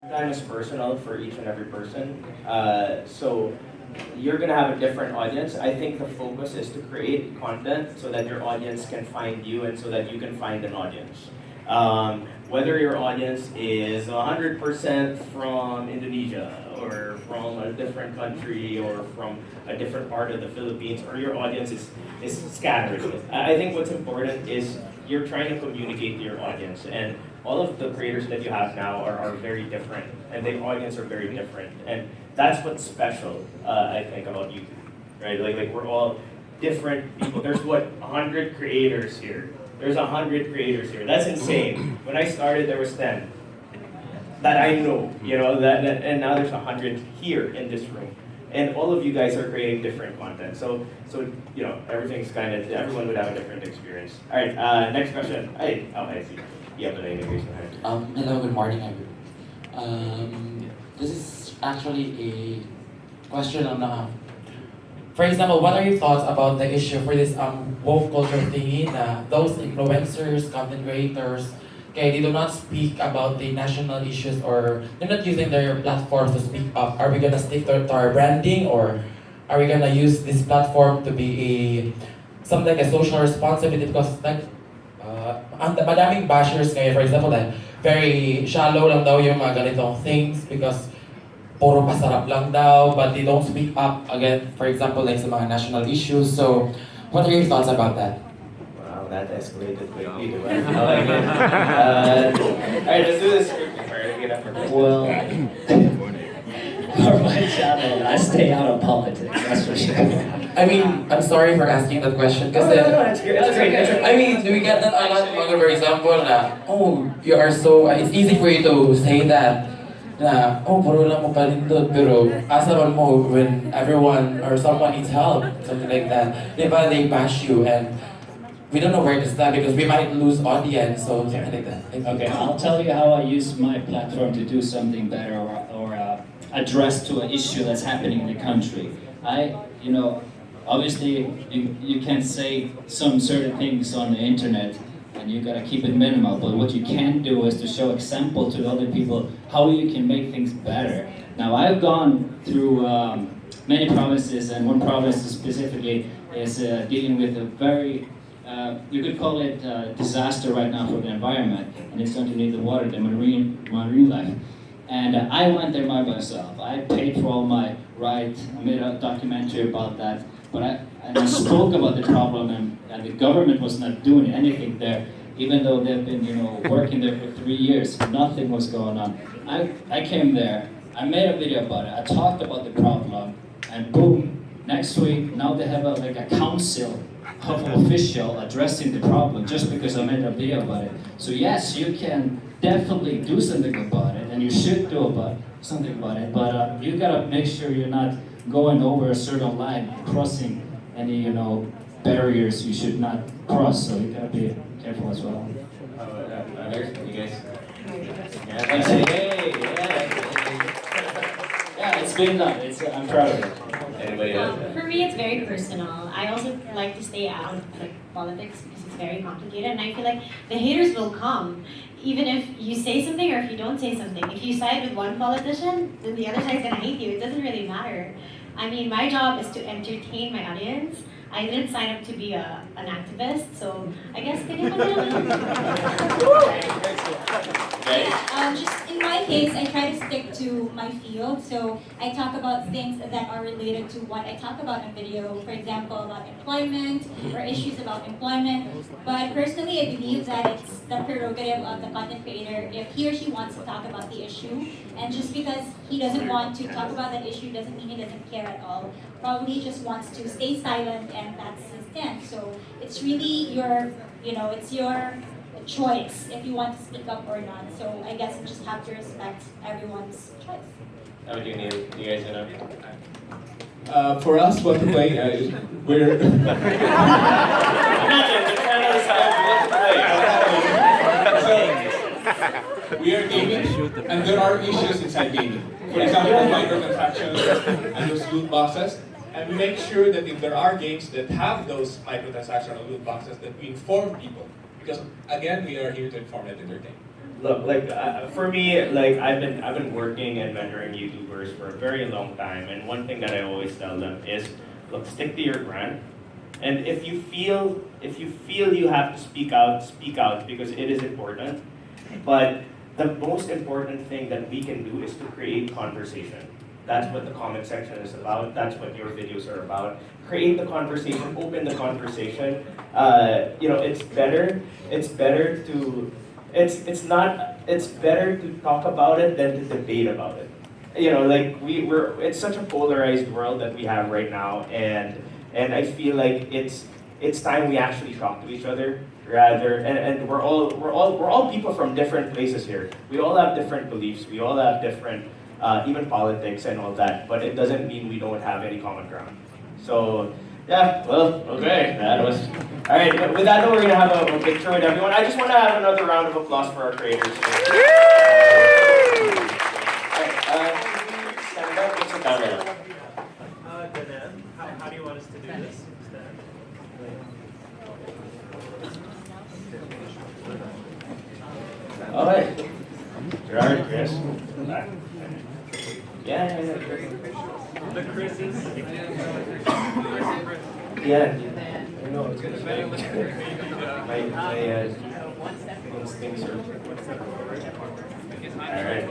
Time is personal for each and every person. So you're gonna have a different audience. I think the focus is to create content so that your audience can find you and so that you can find an audience. Whether your audience is 100% from Indonesia or from a different country or from a different part of the Philippines, or your audience is scattered. I think what's important is you're trying to communicate to your audience, and all of the creators that you have now are very different, and the audience are very different, and that's what's special, I think, about YouTube, right? Like we're all different people. There's 100 creators here. There's 100 creators here. That's insane. When I started, there was 10 that I know, and now there's 100 here in this room. And all of you guys are creating different content. So everything's everyone would have a different experience. All right, next question. I see. Yeah, but anyways. Hello, good morning, everyone. This is actually a question on, for example, what are your thoughts about the issue for this woke culture thingy na those influencers, content creators, okay, they do not speak about the national issues or they're not using their platforms to speak up. Are we gonna stick to our branding, or are we gonna use this platform to be something like a social responsibility? Because madaming bashers ngayon, for example, like, very shallow lang daw yung mga ganitong things because puro pasarap lang daw, but they don't speak up again, for example, like sa mga national issues. So, what are your thoughts about that? Wow, that escalated quickly. I like it. Alright, let's do this. Well, for my channel, I stay out of politics, that's for sure. I mean, I'm sorry for asking that question kasi It's great. I mean, we get that a lot, for example, na, oh, you are so, it's easy for you to say that, na, oh, puro lang mo palindot, pero asa man mo when everyone or someone needs help, something like that. Diba, they bash you, and we don't know where to start because we might lose audience, so something like that. Okay, I'll tell you how I use my platform to do something better or address to an issue that's happening in the country. Obviously, you can say some certain things on the internet, and you gotta keep it minimal. But what you can do is to show example to other people how you can make things better. Now, I've gone through many provinces, and one province specifically is dealing with a very, you could call it disaster right now for the environment, and it's going to need the water, the marine life. And I went there by myself. I paid for all my rights. I made a documentary about that. But I spoke about the problem, and the government was not doing anything there, even though they've been, working there for 3 years. Nothing was going on. I came there. I made a video about it. I talked about the problem, and boom! Next week, now they have a council of official addressing the problem just because I made a video about it. So yes, you can definitely do something about it, and you should do something about it. But you gotta make sure you're not going over a certain line, crossing any barriers you should not cross. So you gotta be careful as well. You guys? Yeah, it's been done. I'm proud of it. Anybody else? For me, it's very personal. I also like to stay out of politics because it's very complicated, and I feel like the haters will come, even if you say something or if you don't say something. If you side with one politician, then the other side's gonna hate you. It doesn't really matter. I mean, my job is to entertain my audience. I didn't sign up to be an activist, so I guess Just in my case, I try to stick to my field. So I talk about things that are related to what I talk about in video. For example, about employment or issues about employment. But personally, I believe that it's the prerogative of the content creator if he or she wants to talk about the issue. And just because he doesn't want to talk about that issue doesn't mean he doesn't care at all. Probably he just wants to stay silent, and that's his stand. So it's really it's your choice if you want to speak up or not. So I guess you just have to respect everyone's choice. How would you need? You guys know? For us, what to play, we're... Imagine, the panelists have what to play. We are gaming, and there are issues inside gaming. For example, microtransactions and those loot boxes. And we make sure that if there are games that have those microtransactions or loot boxes, that we inform people. Because again, we are here to inform and entertain. look, like for me, like I've been working and mentoring YouTubers for a very long time, and one thing that I always tell them is, look, stick to your brand. And if you feel you have to speak out because it is important. But the most important thing that we can do is to create conversation. That's what the comment section is about. That's what your videos are about. Create the conversation, open the conversation. It's better. It's better to. It's better to talk about it than to debate about it. It's such a polarized world that we have right now, and I feel like it's time we actually talk to each other and we're all people from different places here. We all have different beliefs. We all have different even politics and all that. But it doesn't mean we don't have any common ground. So yeah, well, okay, that was all right. With that, though, we're gonna have a picture with everyone. I just want to have another round of applause for our creators. All right, stand up. Let's sit down here. Danan, how do you want us to do this? All right. Gerard, Chris. Yeah. The Chris's. Yeah. I know, it's gonna be my instincts are. All right.